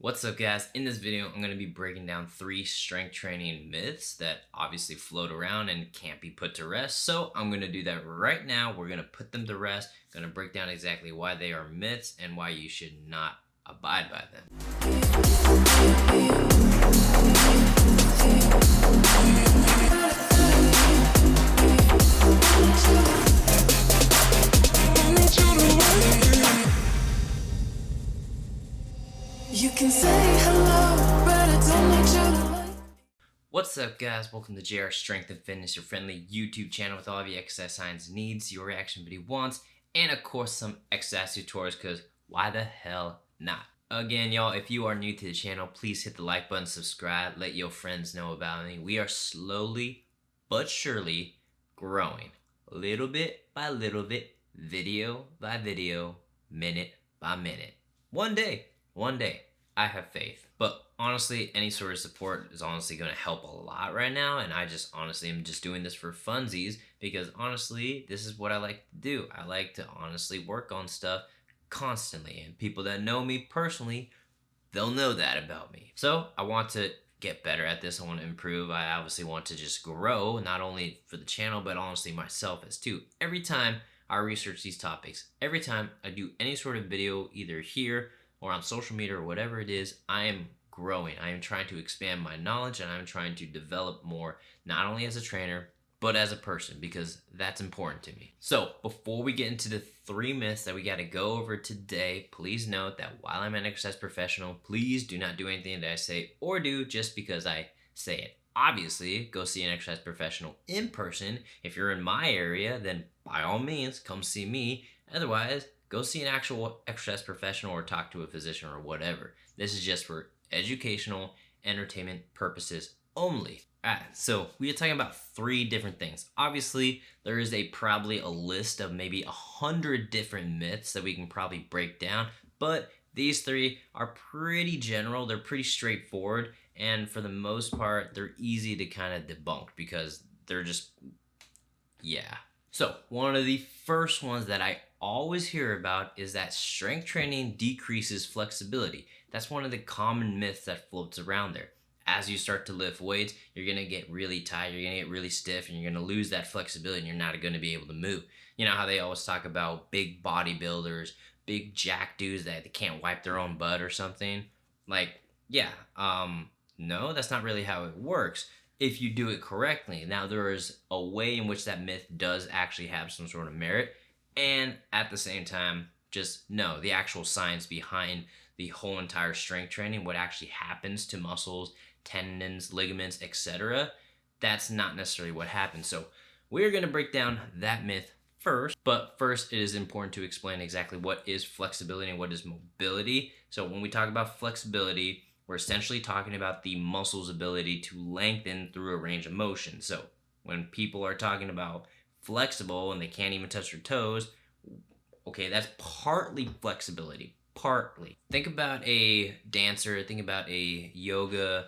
What's up, guys? In this video, I'm going to be breaking down 3 strength training myths that obviously float around and can't be put to rest. So I'm going to do that right now. We're going to put them to rest. Going to break down exactly why they are myths and why you should not abide by them. You can say hello, but I don't need you to like. What's up, guys? Welcome to JR Strength and Fitness, your friendly YouTube channel with all of your exercise science needs, your reaction video wants, and of course some exercise tutorials, because why the hell not? Again, y'all, if you are new to the channel, please hit the like button, subscribe, let your friends know about me. We are slowly but surely growing, little bit by little bit, video by video, minute by minute. One day, I have faith. But honestly, any sort of support is honestly going to help a lot right now, and I just honestly am just doing this for funsies because honestly, this is what I like to do. I like to honestly work on stuff constantly, and people that know me personally, they'll know that about me. So I want to get better at this. I want to improve. I obviously want to just grow, not only for the channel, but honestly myself as too. Every time I research these topics, every time I do any sort of video, either here or on social media or whatever it is, I am growing. I am trying to expand my knowledge, and I'm trying to develop more, not only as a trainer, but as a person, because that's important to me. So before we get into the 3 myths that we got to go over today, please note that while I'm an exercise professional, please do not do anything that I say or do just because I say it. Obviously, go see an exercise professional in person. If you're in my area, then by all means, come see me. Otherwise, go see an actual exercise professional or talk to a physician or whatever. This is just for educational, entertainment purposes only. Alright, so we are talking about 3 different things. Obviously, there is probably a list of maybe 100 different myths that we can probably break down, but these 3 are pretty general, they're pretty straightforward, and for the most part, they're easy to kind of debunk because they're just, yeah. So, one of the first ones that I always hear about is that strength training decreases flexibility. That's one of the common myths that floats around there. As you start to lift weights, you're going to get really tired, you're going to get really stiff, and you're going to lose that flexibility, and you're not going to be able to move. You know how they always talk about big bodybuilders, big jack dudes that they can't wipe their own butt or something? Like, yeah, no, that's not really how it works if you do it correctly. Now, there is a way in which that myth does actually have some sort of merit, and at the same time, just know the actual science behind the whole entire strength training, what actually happens to muscles, tendons, ligaments, etc. That's not necessarily what happens. So we're going to break down that myth first, but first it is important to explain exactly what is flexibility and what is mobility. So when we talk about flexibility, we're essentially talking about the muscle's ability to lengthen through a range of motion. So when people are talking about flexible and they can't even touch their toes, okay, that's partly flexibility. Partly. Think about a dancer, think about a yoga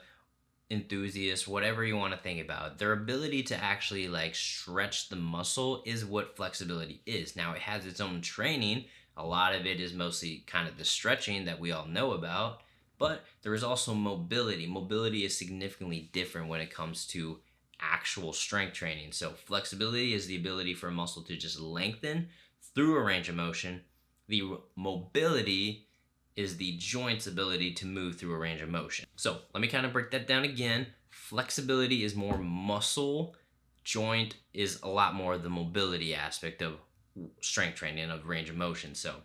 enthusiast, whatever you want to think about. Their ability to actually like stretch the muscle is what flexibility is. Now, it has its own training. A lot of it is mostly kind of the stretching that we all know about, but there is also mobility. Mobility is significantly different when it comes to actual strength training. So flexibility is the ability for a muscle to just lengthen through a range of motion. The mobility is the joint's ability to move through a range of motion. So let me kind of break that down again. Flexibility is more muscle. Joint is a lot more the mobility aspect of strength training, of range of motion. So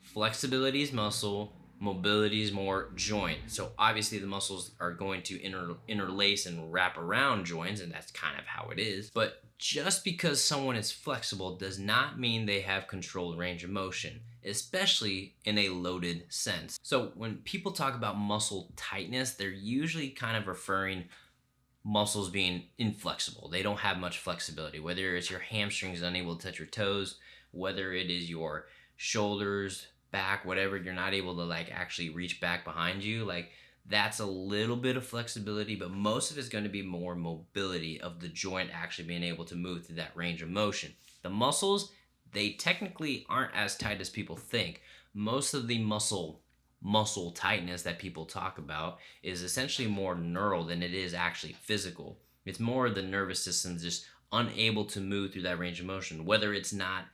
flexibility is muscle. Mobility is more joint. So obviously the muscles are going to interlace and wrap around joints, and that's kind of how it is. But just because someone is flexible does not mean they have controlled range of motion, especially in a loaded sense. So when people talk about muscle tightness, they're usually kind of referring muscles being inflexible. They don't have much flexibility, whether it's your hamstrings unable to touch your toes, whether it is your shoulders, back, whatever, you're not able to like actually reach back behind you. Like, that's a little bit of flexibility, but most of it's going to be more mobility of the joint actually being able to move through that range of motion. The muscles, they technically aren't as tight as people think. Most of the muscle muscle tightness that people talk about is essentially more neural than it is actually physical. It's more the nervous system just unable to move through that range of motion, whether it's not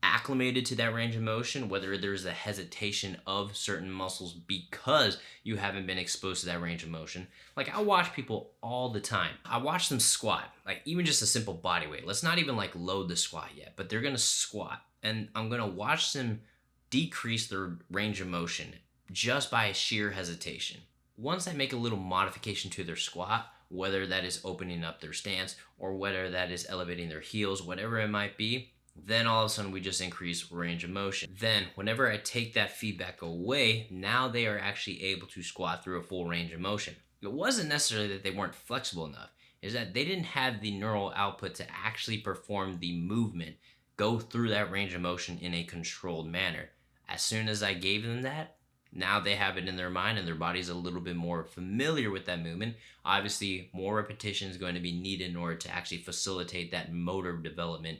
acclimated to that range of motion, whether there's a hesitation of certain muscles because you haven't been exposed to that range of motion. Like, I watch people all the time. I watch them squat, like even just a simple body weight. Let's not even like load the squat yet, but they're gonna squat, and I'm gonna watch them decrease their range of motion just by sheer hesitation. Once I make a little modification to their squat, whether that is opening up their stance or whether that is elevating their heels, whatever it might be, then all of a sudden we just increase range of motion. Then whenever I take that feedback away, now they are actually able to squat through a full range of motion. It wasn't necessarily that they weren't flexible enough, is that they didn't have the neural output to actually perform the movement, go through that range of motion in a controlled manner. As soon as I gave them that, now they have it in their mind and their body's a little bit more familiar with that movement. Obviously, more repetition is going to be needed in order to actually facilitate that motor development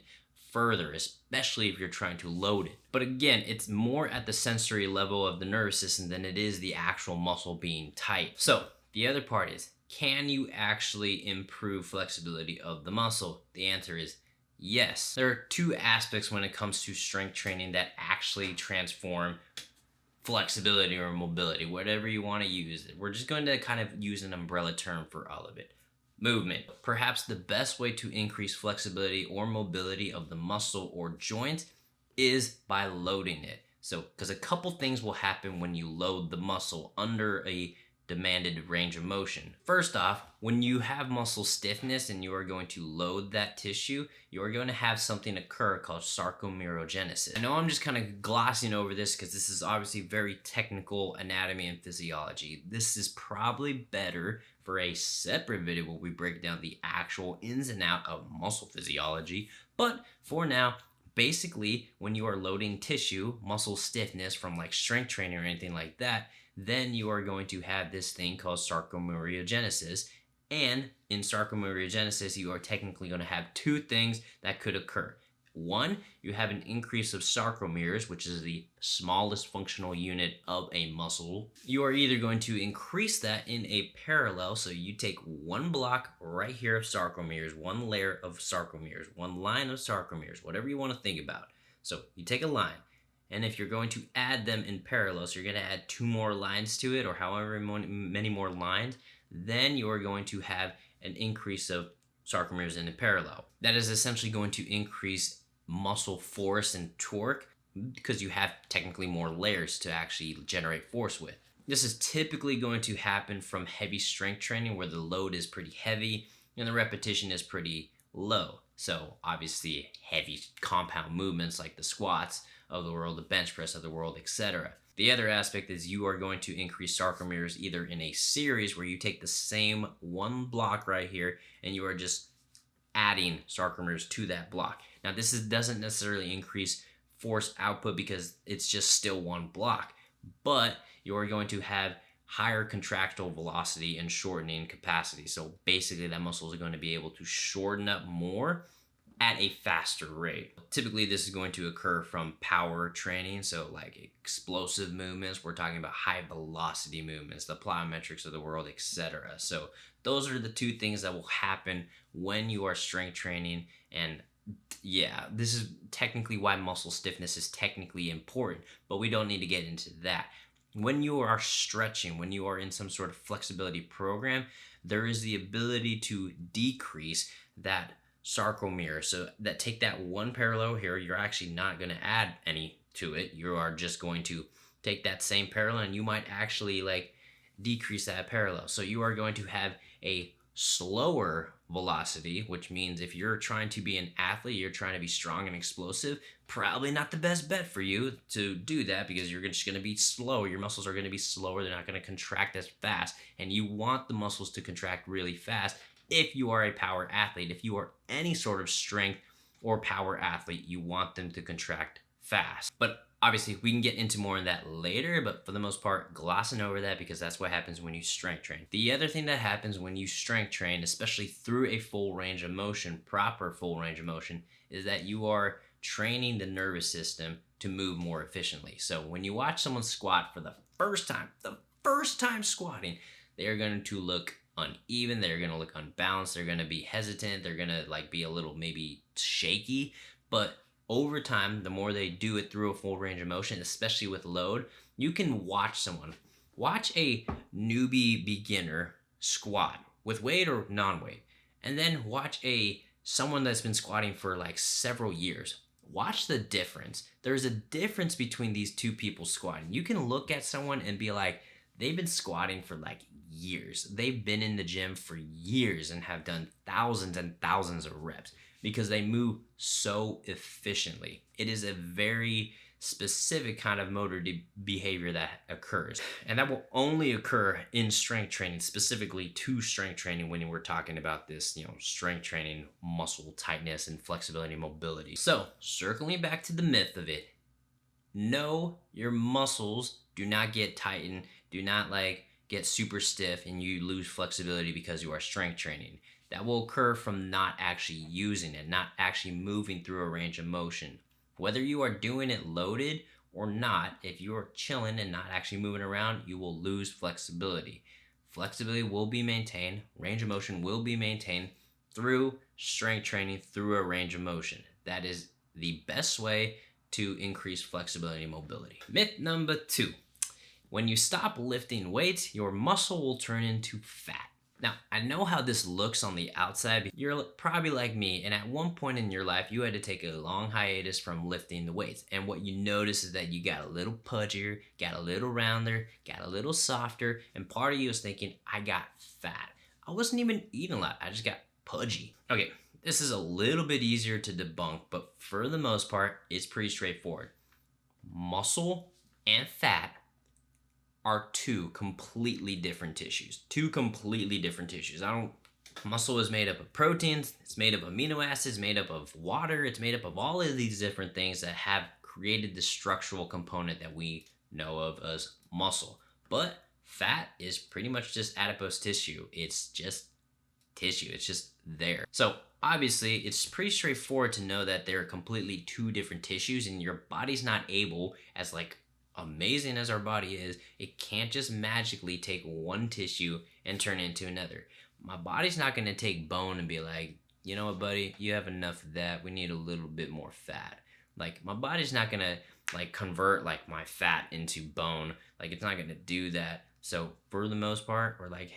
further, especially if you're trying to load it. But again, it's more at the sensory level of the nervous system than it is the actual muscle being tight. So the other part is, can you actually improve flexibility of the muscle? The answer is yes. There are two aspects when it comes to strength training that actually transform flexibility or mobility, whatever you want to use. We're just going to kind of use an umbrella term for all of it. Movement. Perhaps the best way to increase flexibility or mobility of the muscle or joint is by loading it. So, because a couple things will happen when you load the muscle under a demanded range of motion. First off, when you have muscle stiffness and you are going to load that tissue, you are going to have something occur called sarcomerogenesis. I know I'm just kind of glossing over this because this is obviously very technical anatomy and physiology. This is probably better for a separate video where we break down the actual ins and out of muscle physiology. But for now, basically, when you are loading tissue, muscle stiffness from like strength training or anything like that, then you are going to have this thing called sarcomerogenesis. And in sarcomerogenesis, you are technically going to have two things that could occur. One, you have an increase of sarcomeres, which is the smallest functional unit of a muscle. You are either going to increase that in a parallel, so you take one block right here of sarcomeres, one layer of sarcomeres, one line of sarcomeres, whatever you want to think about. So you take a line, and if you're going to add them in parallel, so you're going to add two more lines to it, or however many more lines, then you are going to have an increase of sarcomeres in a parallel. That is essentially going to increase muscle force and torque because you have technically more layers to actually generate force with. This is typically going to happen from heavy strength training where the load is pretty heavy and the repetition is pretty low. So obviously heavy compound movements like the squats of the world, the bench press of the world, etc. The other aspect is you are going to increase sarcomeres either in a series where you take the same one block right here and you are just adding sarcomeres to that block. Now doesn't necessarily increase force output because it's just still one block, but you're going to have higher contractile velocity and shortening capacity. So basically that muscle is going to be able to shorten up more at a faster rate. Typically this is going to occur from power training, so like explosive movements. We're talking about high velocity movements, the plyometrics of the world, etc. So those are the two things that will happen when you are strength training. And yeah, this is technically why muscle stiffness is technically important, but we don't need to get into that. When you are stretching, when you are in some sort of flexibility program, there is the ability to decrease that sarcomere. So that take that one parallel here, you're actually not going to add any to it. You are just going to take that same parallel and you might actually like decrease that parallel. So you are going to have a slower velocity, which means if you're trying to be an athlete, you're trying to be strong and explosive, probably not the best bet for you to do that because you're just going to be slow. Your muscles are going to be slower. They're not going to contract as fast. And you want the muscles to contract really fast if you are a power athlete. If you are any sort of strength or power athlete, you want them to contract fast. But obviously, we can get into more of that later, but for the most part, glossing over that because that's what happens when you strength train. The other thing that happens when you strength train, especially through a full range of motion, proper full range of motion, is that you are training the nervous system to move more efficiently. So when you watch someone squat for the the first time squatting, they are going to look uneven, they're going to look unbalanced, they're going to be hesitant, they're going to like be a little maybe shaky. But over time, the more they do it through a full range of motion, especially with load, you can watch a newbie beginner squat with weight or non-weight, and then watch someone that's been squatting for like several years. Watch the difference. There's a difference between these two people squatting. You can look at someone and be like, they've been squatting for like years. They've been in the gym for years and have done thousands and thousands of reps because they move so efficiently. It is a very specific kind of motor behavior that occurs, and that will only occur in strength training, specifically to strength training when we're talking about this, strength training, muscle tightness and flexibility and mobility. So circling back to the myth of it, no, your muscles do not get tightened, do not like get super stiff and you lose flexibility because you are strength training. That will occur from not actually using it, not actually moving through a range of motion. Whether you are doing it loaded or not, if you are chilling and not actually moving around, you will lose flexibility. Flexibility will be maintained, range of motion will be maintained through strength training, through a range of motion. That is the best way to increase flexibility and mobility. Myth number 2. When you stop lifting weights, your muscle will turn into fat. Now, I know how this looks on the outside, but you're probably like me, and at one point in your life, you had to take a long hiatus from lifting the weights. And what you notice is that you got a little pudgier, got a little rounder, got a little softer, and part of you was thinking, I got fat. I wasn't even eating a lot, I just got pudgy. Okay, this is a little bit easier to debunk, but for the most part, it's pretty straightforward. Muscle and fat are two completely different tissues. Muscle is made up of proteins, it's made up of amino acids, made up of water, it's made up of all of these different things that have created the structural component that we know of as muscle. But fat is pretty much just adipose tissue. It's just tissue, it's just there. So obviously, it's pretty straightforward to know that they're completely two different tissues, and your body's not able, as like amazing as our body is, it can't just magically take one tissue and turn it into another. My body's not going to take bone and be like, you know what, buddy, you have enough of that, we need a little bit more fat. Like, my body's not going to like convert like my fat into bone. Like, it's not going to do that. So for the most part, we're like,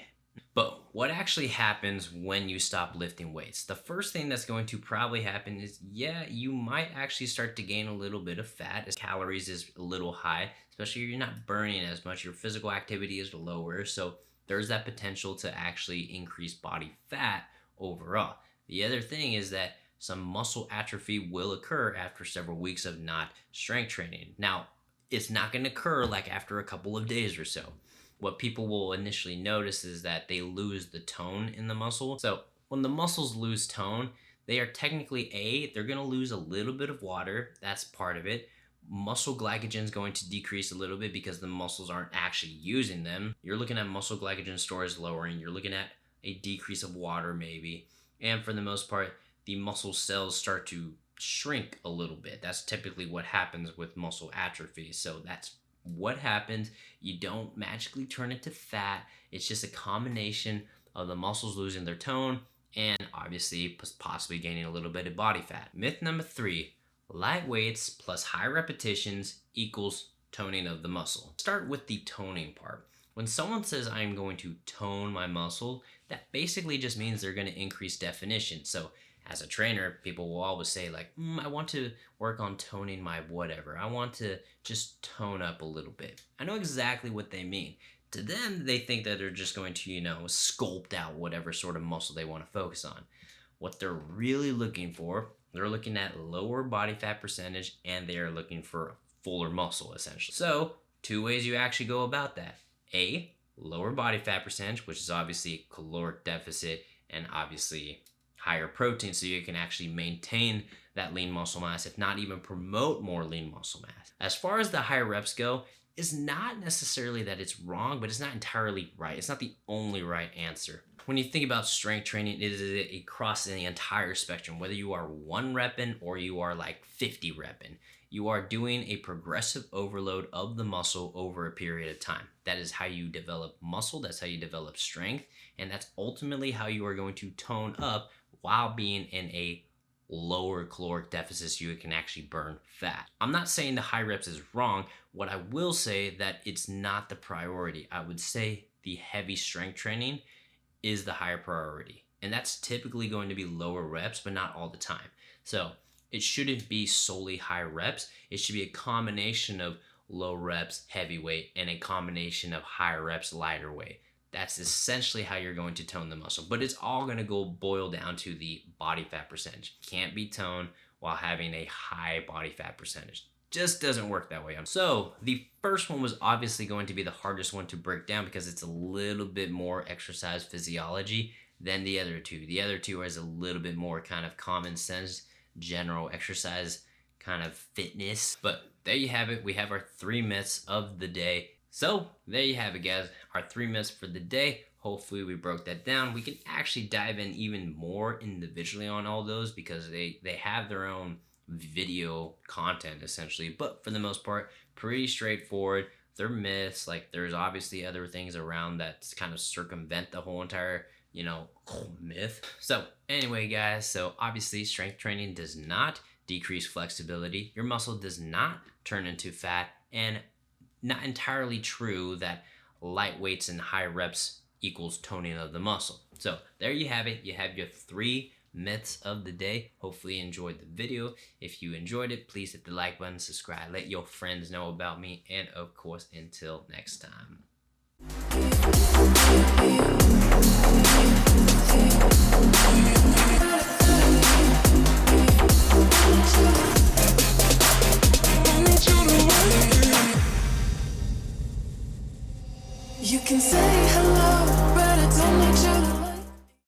but what actually happens when you stop lifting weights? The first thing that's going to probably happen is, you might actually start to gain a little bit of fat as calories is a little high, especially if you're not burning as much, your physical activity is lower, so there's that potential to actually increase body fat overall. The other thing is that some muscle atrophy will occur after several weeks of not strength training. Now, it's not going to occur like after a couple of days or so. What people will initially notice is that they lose the tone in the muscle. So when the muscles lose tone, they are technically they're going to lose a little bit of water. That's part of it. Muscle glycogen is going to decrease a little bit because the muscles aren't actually using them. You're looking at muscle glycogen stores lowering. You're looking at a decrease of water maybe. And for the most part, the muscle cells start to shrink a little bit. That's typically what happens with muscle atrophy. So that's what happens. You don't magically turn it to fat. It's just a combination of the muscles losing their tone and obviously possibly gaining a little bit of body fat. Myth number 3, light weights plus high repetitions equals toning of the muscle. Start with the toning part. When someone says I'm going to tone my muscle, that basically just means they're going to increase definition. So as a trainer, people will always say like, I want to work on toning my whatever. I want to just tone up a little bit. I know exactly what they mean. To them, they think that they're just going to, sculpt out whatever sort of muscle they want to focus on. What they're really looking for, they're looking at lower body fat percentage and they are looking for fuller muscle essentially. So 2 ways you actually go about that. A, lower body fat percentage, which is obviously caloric deficit and obviously higher protein, so you can actually maintain that lean muscle mass, if not even promote more lean muscle mass. As far as the higher reps go, it's not necessarily that it's wrong, but it's not entirely right. It's not the only right answer. When you think about strength training, it is across the entire spectrum. Whether you are 1 repping or you are like 50 repping, you are doing a progressive overload of the muscle over a period of time. That is how you develop muscle, that's how you develop strength, and that's ultimately how you are going to tone up while being in a lower caloric deficit so you can actually burn fat. I'm not saying the high reps is wrong. What I will say that it's not the priority. I would say the heavy strength training is the higher priority. And that's typically going to be lower reps, but not all the time. So it shouldn't be solely high reps. It should be a combination of low reps, heavy weight, and a combination of higher reps, lighter weight. That's essentially how you're going to tone the muscle. But it's all going to go boil down to the body fat percentage. Can't be toned while having a high body fat percentage. Just doesn't work that way. So the first one was obviously going to be the hardest one to break down because it's a little bit more exercise physiology than the other two. The other two is a little bit more kind of common sense, general exercise kind of fitness. But there you have it. We have our 3 myths of the day. So there you have it, guys. Our 3 myths for the day. Hopefully we broke that down. We can actually dive in even more individually on all those because they have their own video content essentially, but for the most part pretty straightforward. They're myths. Like there's obviously other things around that kind of circumvent the whole entire myth. So anyway, guys, so obviously strength training does not decrease flexibility. Your muscle does not turn into fat, and not entirely true that light weights and high reps equals toning of the muscle. So there you have it. You have your 3 myths of the day. Hopefully you enjoyed the video. If you enjoyed it, please hit the like button, subscribe, let your friends know about me, and of course, until next time. You can say hello, but